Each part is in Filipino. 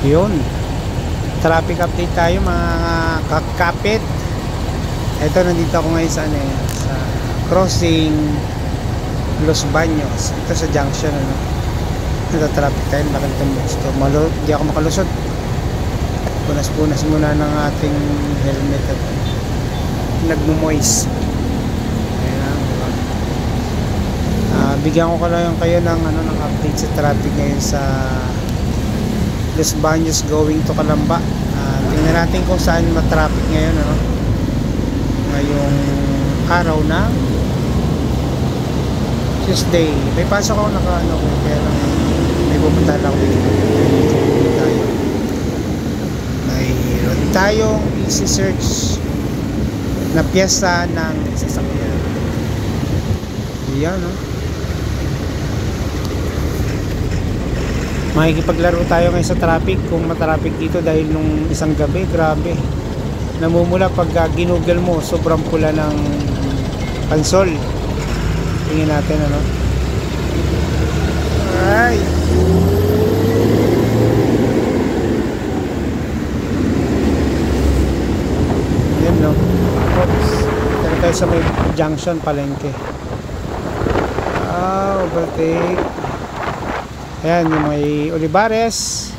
Yun, traffic update tayo mga kakapit. Ito, nandito ako ngayon sa, sa crossing Los Baños. Ito sa junction, ito traffic tayo, bakit ito di ako makalusot. Punas-punas muna ng ating helmet at nagmo-moist. Bigyan ko lang kayo ng ng update sa traffic ngayon sa Los Baños going to Calamba. Tingnan natin kung saan ma-traffic ngayon, ngayong araw na Tuesday. May pasok ako kaya lang may pupuntahan ako dito. Mayroon tayong easy search na piyesa ng sasakyan. Yan, makikipaglaro tayo ngayon sa traffic kung matraffic dito dahil nung isang gabi, grabe, namumula pag ginugol mo, sobrang pula ng pansol. Tingnan natin alright, yan oops, tara tayo sa may junction, palengke. Overtake. Ayan, yung may Olivares.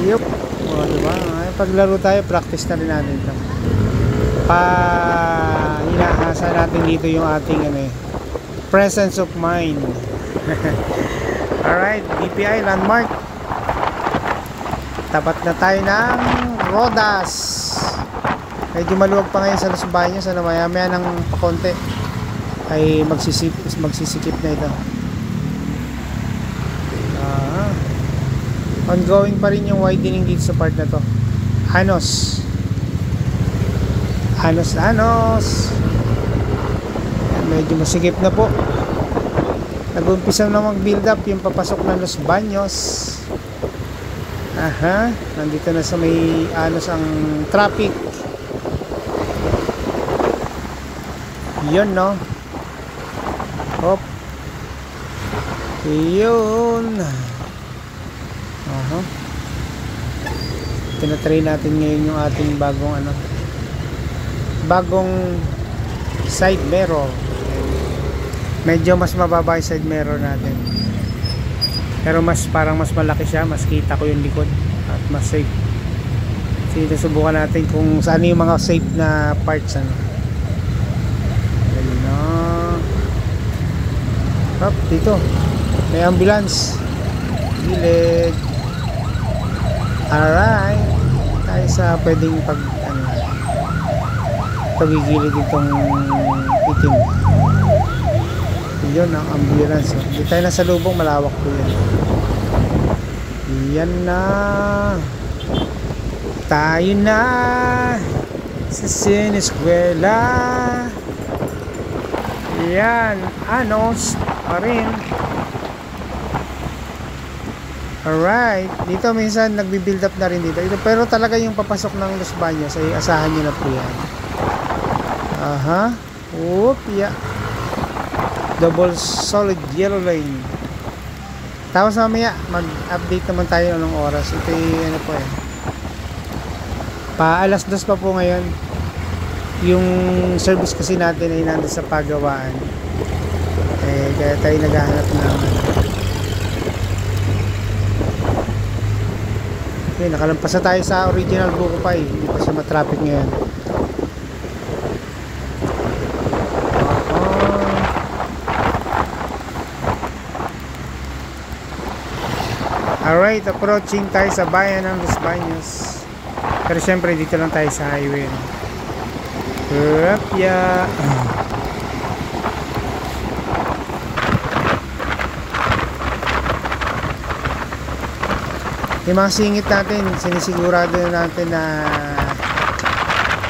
Yup. Diba? Paglaro tayo, practice na rin natin ito. Hinahasa natin dito yung ating presence of mind. Alright, BPI landmark. Tapat na tayo ng Rodas. Medyo maluwag pa ngayon sa Los Baños. Maya-maya ng pakonti ay magsisikip na ito. Ongoing pa rin yung widening dito sa part na to. Anos. Medyo masikip na po. Nag-umpisa na mag-build up yung papasok ng Los Baños. Nandito na sa may Anos ang traffic. Yun, Hop. Yun. Tinatry natin ngayon yung ating bagong side mirror. Medyo mas mababa yung side mirror natin, pero parang mas malaki siya, mas kita ko yung likod at mas safe. Sige, subukan natin kung saan yung mga safe na parts. Dito may ambulance gilid. Alright, tayo sa pwedeng pagigilid itong itim. Yun ang ambulance. Hindi tayo nasa lubong, malawak po yan. Yan na, tayo na sa Sinescuela. Yan, Anos pa rin. Alright, dito minsan nagbi-build up na rin dito. Pero talaga yung papasok ng Los Baños ay asahan nyo na po yan. Yeah. Double solid yellow lane. Tapos mamaya mag-update naman tayo ng oras. Ito yung pa alas 2 pa po ngayon. Yung service kasi natin ay nandun sa pagawaan. Kaya tayo naghahanap ng nakalampas na tayo sa original Buko-Pay. Hindi pa siya matraffic ngayon. Alright, approaching tayo sa bayan ng Los Baños. Pero syempre dito lang tayo sa highway. Yung mga singit natin, sinisigurado natin na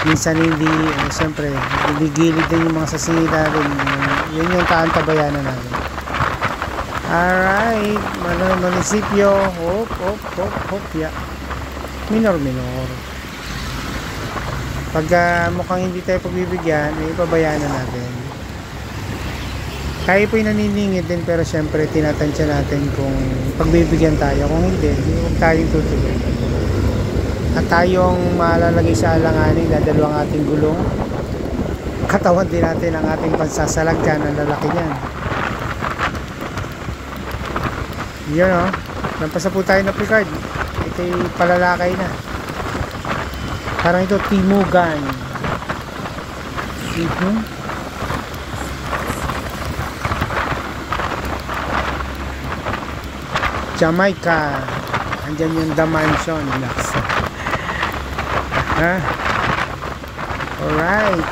minsan hindi, siyempre gilid din yung mga sasingit natin. Yun yung taantabayanan natin. Alright, munisipyo. Hop, yeah. Minor. Pag mukhang hindi tayo pagbibigyan, pabayaan na natin. Tayo po'y naniningit din, pero syempre tinatansya natin kung pagbibigyan tayo. Kung hindi, huwag tayong tutuloy. At tayong malalagay sa alanganin, dadalawang ating gulong. Katawan din natin ang ating pansasalagyan, ang lalaki niyan. Yun o, nampasa po tayo na Picard. Ito'y palalakay na. Parang ito Timugan. Jamaica. Andyan yung The Mansion. Alright.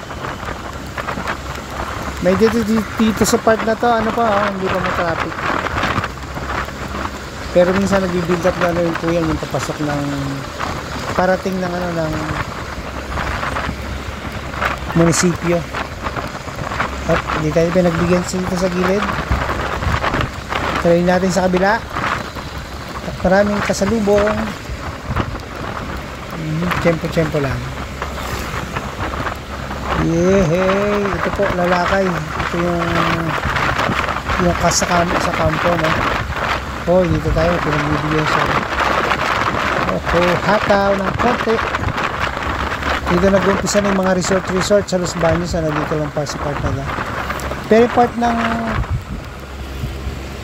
May dito sa part na to, ano pa, hindi pa matraffic. Pero minsan nag-build up na ano yun po yan, yung papasok ng parating ng ano, ng munisipyo. At hindi tayo pinagbigyan dito sa gilid. Try natin sa kabila. At maraming kasalubong. Tempo lang. Yehey! Ito po, lalakay. Ito yung sa kampo, no? Oh, dito tayo. Pinagbibigyan siya. Okay, hataw ng konti. Dito nag-umpisa ng mga resort sa Los Baños. Dito lang pa sa part na. Pero part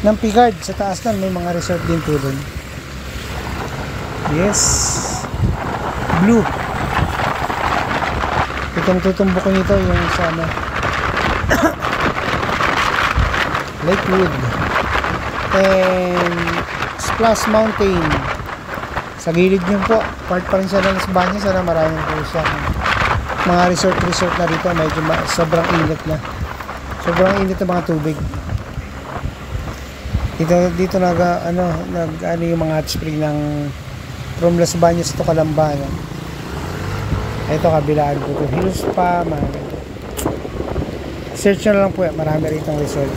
ng Picard, sa taas na may mga resort din po dun. Yes. Blue. Itong tutumbok nito yung sa Lakewood and Splash Mountain. Sa gilid nyo po, part pa rin siya ng Los Baños. Maraming po siya mga resort na rito. Medyo sobrang init na. Sobrang init na mga tubig. Dito ano yung mga hot spring ng from Los Baños to Calamba, no? Ito kabilaan po ito, Hills pa, mga ganito. Search nyo lang po, marami rito resort.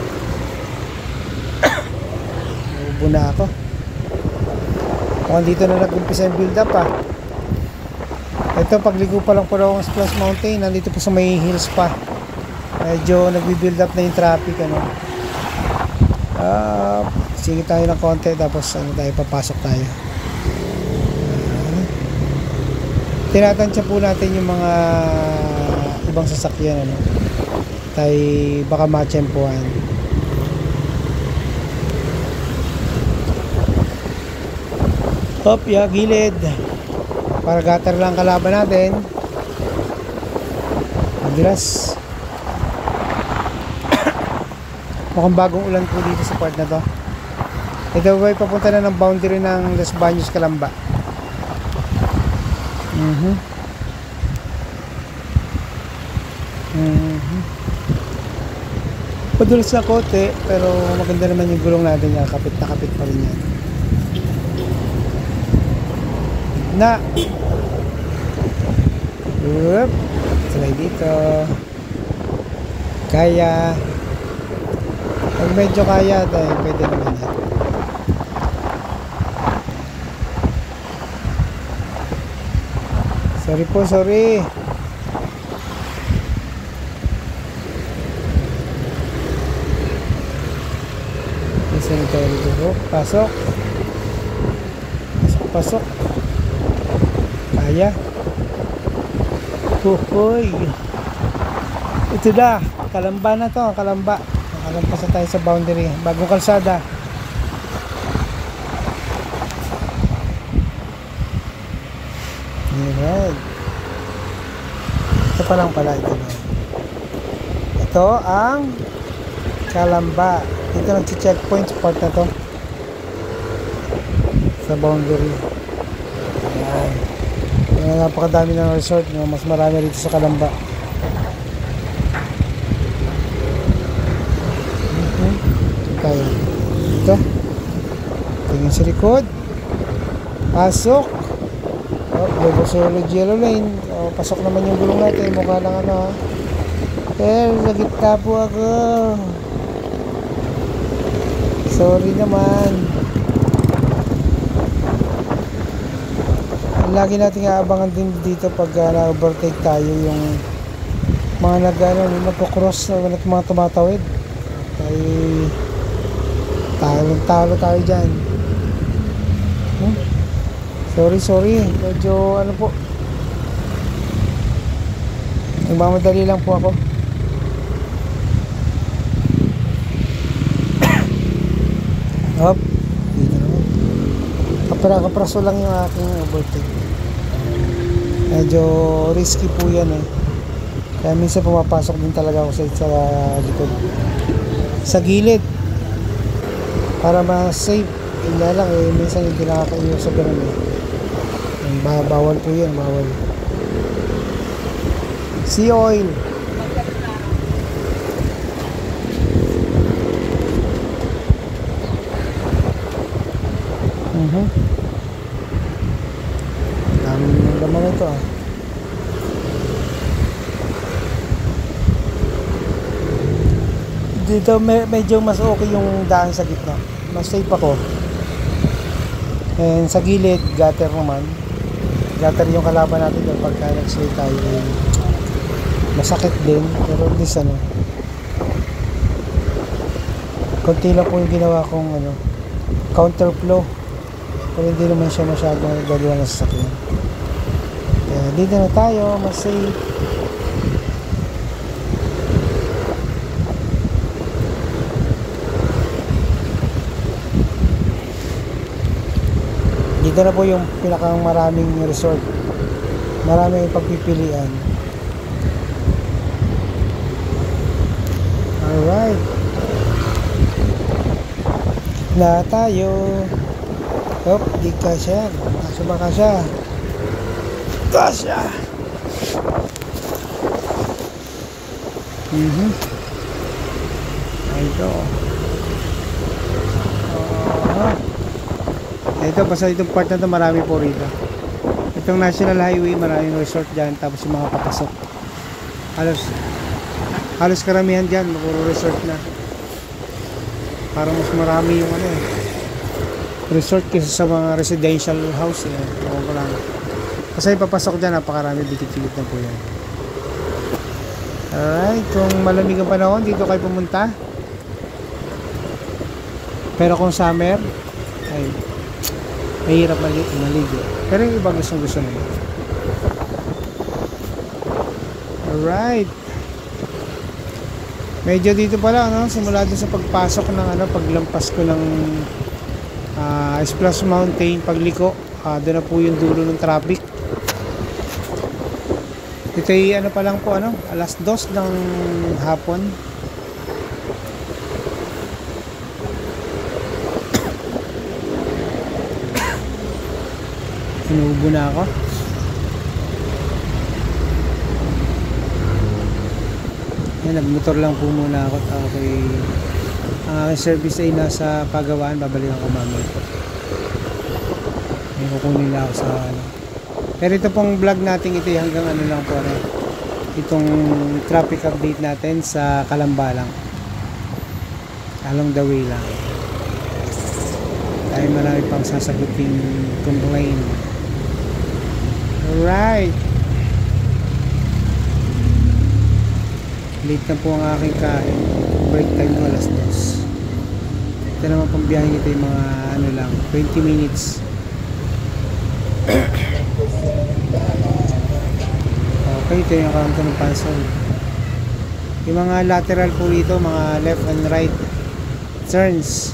Ubo na ako. Kung dito na nag-umpisa yung build up ito pagligo pa lang po daw ang Splash Mountain, nandito po sa may hills pa. Medyo nagbi-build up na yung traffic, ano. Sige tayo ng konti, tapos papasok tayo. Tinatansya po natin yung mga ibang sasakyan, ano. Tayo baka matsempuhan. Gilid. Para gutter lang kalaban natin. Madalas. Mukhang bagong ulan po dito sa part na to. Ito ay papunta na ng boundary ng Los Baños, Calamba. Padulas na kote, pero maganda naman yung gulong natin yan. Kapit na kapit pa rin yan. Salay dito. Kaya. Pag medyo kaya, pwede naman yan. Sorry. Isa na tayo dito. Pasok. Kaya. Hoy. Ito na. Calamba na to. Calamba. Nakalampasan tayo sa boundary. Bagong kalsada. Alright. Ito pa lang pala. Ito ang Calamba. Dito nag-checkpoint sa part na to. Sa boundary. Ayan. Napakadami ng resort. Mas marami rito sa Calamba. Tayo. Ito. Tingin sa likod. Pasok. Global Solid Yellow Lane. Pasok naman yung gulong natin. Mukha lang ano. Pero sa gitna po ako. Sorry naman. Lagi nating aabangan din dito pag na-overtake tayo yung mga nag-cross na mga tumatawid. Talo tayo dyan. Sorry. Medyo ano po. Nagmamadali lang po ako. Hop. Dito naman. Kapraso lang yung aking overtake. Medyo risky po yan eh. Kaya minsan pumapasok din talaga ako sa likod. Sa gilid. Para ma-safe. Hindi lang eh. Minsan hindi nakakainyo sa ganun eh. Bawal po yan. Bawal. Sea oil. Daming laman ito ah. Dito medyo mas okay yung daan sa gitna. Mas safe ako. And sa gilid, gutter naman. Gutter yung kalaban natin doon pagka nag-slay tayo. Masakit din. Pero at least ano, konti lang po yung ginawa kong ano, counter flow. Pero hindi naman siya masyadong dalawa na sasakyan. Kaya dito na tayo, mas safe. Dito na po yung pinakang maraming resort. Maraming pagpipilian. Alright. Na tayo. Hop, di ka siya. Nasaba ka siya. Kasya. Ito. Ito, basta itong part na ito, marami po rito. Itong National Highway, maraming resort dyan. Tapos yung mga papasok. Halos karamihan dyan, puro resort na. Parang mas marami yung ano eh, resort kaysa sa mga residential house eh. Kasi papasok dyan, napakarami, dikit-dikit na po yan. Alright, kung malamig ang panahon, dito kayo pumunta. Pero kung summer, ay mahirap maligo. Pero yung iba gusto nila. Alright. Medyo dito pala, no? Simula doon sa pagpasok ng ano, paglampas ko ng Splash Mountain, pagliko, doon na po yung dulo ng traffic. Ito ay ano pa lang po, ano, alas 2 ng hapon. Inuubo na ako. Yan, nagmotor lang po muna ako. Ang aking service ay nasa Pagawaan. Babalikan ko mamaya. May kukunin lang ako sa ano. Pero ito pong vlog natin, ito hanggang ano lang po, ano, itong traffic update natin sa Calamba lang. Along the way lang. Dahil marami pang sasaguting complaint. Alright. Late na po ang aking kain. Break time ko alas 2. Ito naman pang biyahe nito yung mga ano lang, 20 minutes. Okay, ito yung kaunta ng Pansol. Yung mga lateral po dito, mga left and right turns,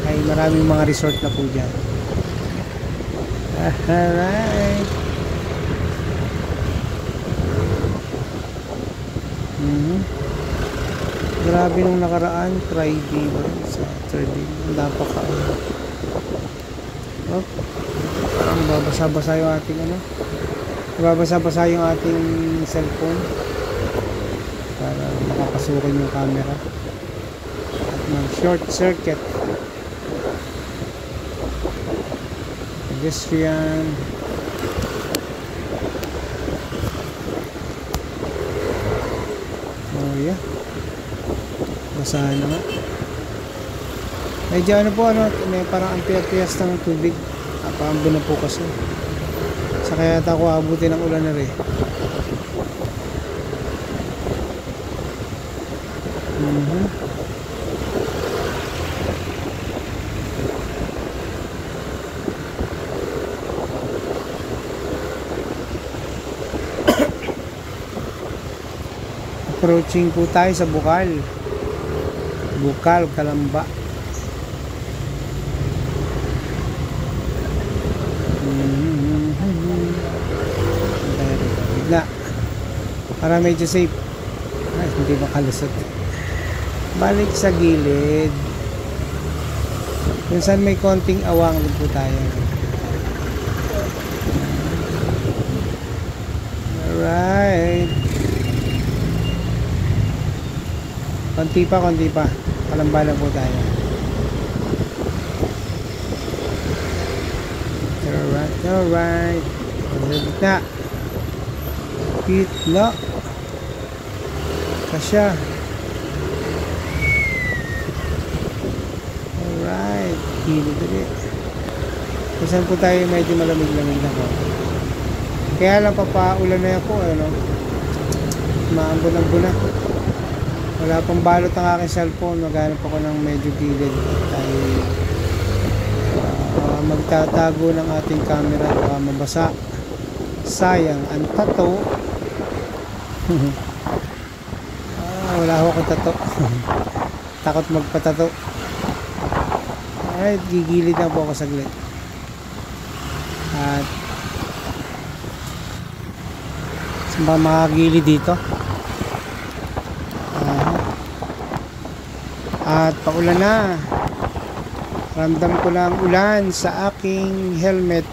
ay maraming mga resort na po dyan. Alright. Grabe nung nakaraan, Friday ba? Saturday. Napaka parang babasa-basa yung ating ano, babasa-basa yung ating cellphone para makapasukin yung camera at mag short circuit. Pedestrian. Oh yeah, basahan na nga. Medyo ano po, ano, may parang ampias ng tubig. Napaambo na po kasi. Sa kaya ako abutin ng ulan na rin. Approaching po tayo sa Bukal. Bukal, Kalamba. Bigla. Para medyo safe. Ay, hindi makalusot. Balik sa gilid. Kung saan may konting awang lang po tayo. Alright. Konti pa. Kalamba lang po tayo. Alright. Na. Pitla. Kasya. Alright. Gilid ulit. Kusan po tayo medyo malamig-lamig na po. Kaya lang papaulan na ako. Maambon na. Wala pang balot ang aking cellphone. Maghanap ako ng medyo gilid. Tayo magtatago ng ating camera. Baka mabasa. Sayang. Ang tato. Wala akong tato. Takot magpatato. Alright. Gigilid na po ako saglit. At saan ba makagilid dito? At paulan na. Ramdam ko na ang ulan sa aking helmet.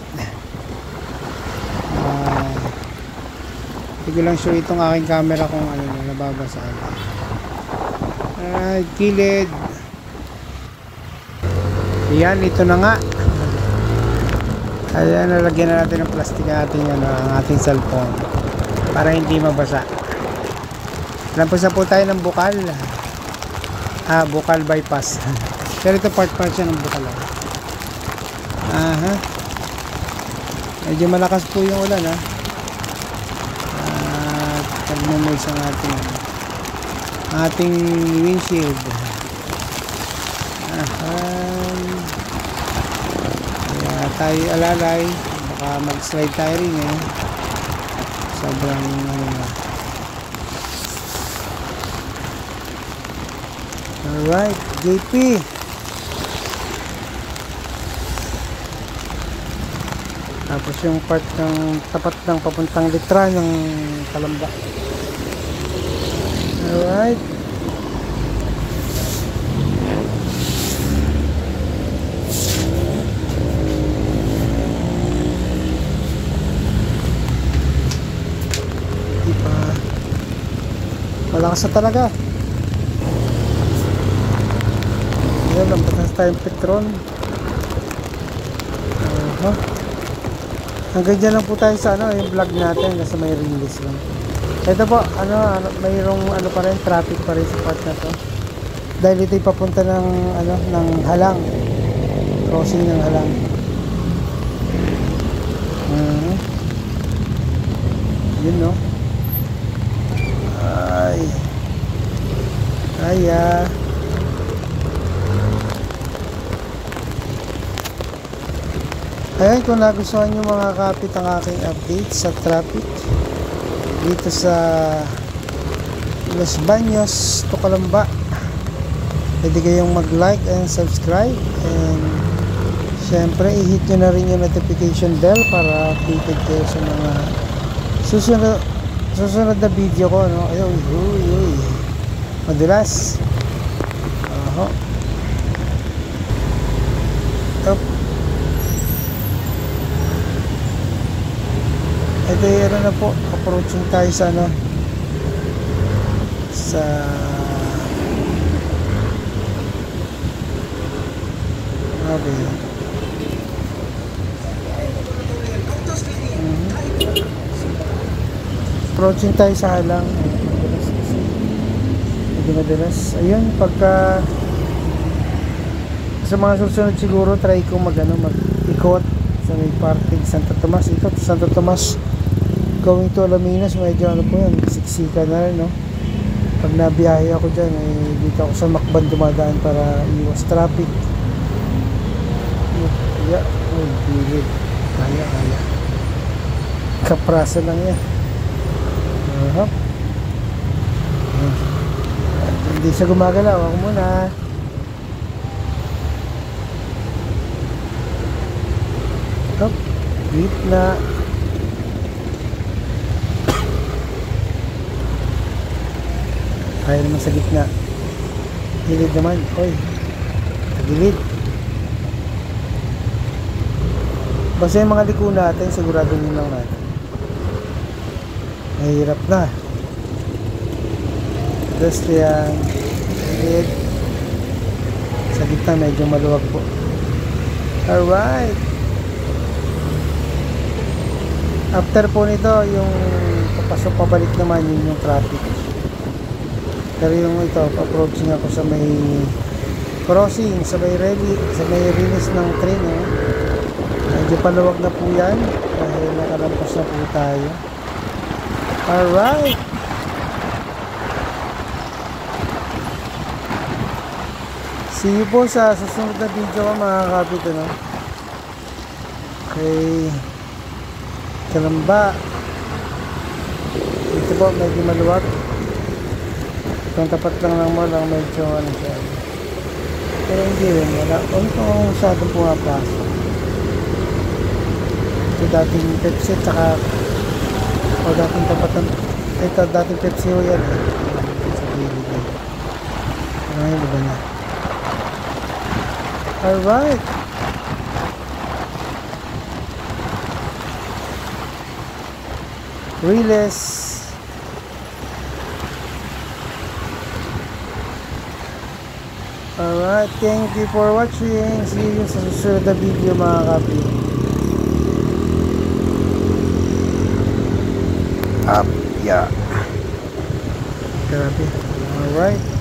Hindi ko lang sure itong aking camera kung ano na nababasaan. Gilid. Yan, ito na nga. Ayan, nalagyan na natin ng plastic natin ang ating cellphone para hindi mabasa. Lampas na po tayo ng Bukal. Bukal bypass. Pero ito part siya ng Bukal. Medyo malakas po yung ulan pagmumoy sa ating windshield. Kaya tayo alalay, baka mag-slide tayo rin sobrang alright, JP. Tapos yung part ng tapat ng papuntang litra ng Kalamba. Alright. Malakas na talaga. Ayan, lampas na tayong Petron. Hanggang dyan lang po tayo sa yung vlog natin kasi may release lang. Ito po, mayroong pa rin, traffic pa rin sa part na to. Dahil ito'y papunta ng ng Halang. Crossing ng Halang. Yun Kaya ayan, kung nagustuhan nyo mga kapit ang aking update sa traffic dito sa Los Baños to Kalamba, pwede kayong mag like and subscribe, and syempre i-hit nyo na rin yung notification bell para updated kayo sa mga susunod na video ko. Madulas. Ito yung na po, approaching tayo sa okay. Approaching tayo sa Halang. Madalas. Ayun, pagka sa mga susunod siguro try ko mag-ikot sa may parking Santo Tomas. Ito, Santo Tomas going to Alaminos, medyo po yan, siksika na rin, pag nabiyahe ako dyan, dito ako sa Macban dumadaan para iwas traffic. Gilid. Kaya. Kaprasa lang yan. Hindi siya gumagalaw. Ako muna. Hop. Gitna. Kaya naman sa gitna. Gilid naman. Oy. Sa gilid. Basta yung mga liko natin, sigurado nyo lang natin. Mahirap na. Tapos yan. Gilid. Sa gitna medyo maluwag po. Alright. After po nito, yung papasok pabalik naman yun yung traffic. Pero yung ito, approaching ako sa may crossing, sa may release ng train. Medyo paluwag na po yan dahil nakalampas na po tayo. Alright. See you po sa susunod na video mga kapit. Okay. Kalamba. Ito po medyo maluwag. Kung tapat lang ng mall lang medyo ano siya. Pero hindi rin. Wala. Kung masyadong pumapasok. Ito dating Pepsi tsaka dating tapatan. Ito dating Pepsi o yan. Sa gilid. Ano yung iba na. Alright. Release. Alright, thank you for watching. See you sa susunod na video mga kapi. Up, yeah. Grabe. Alright.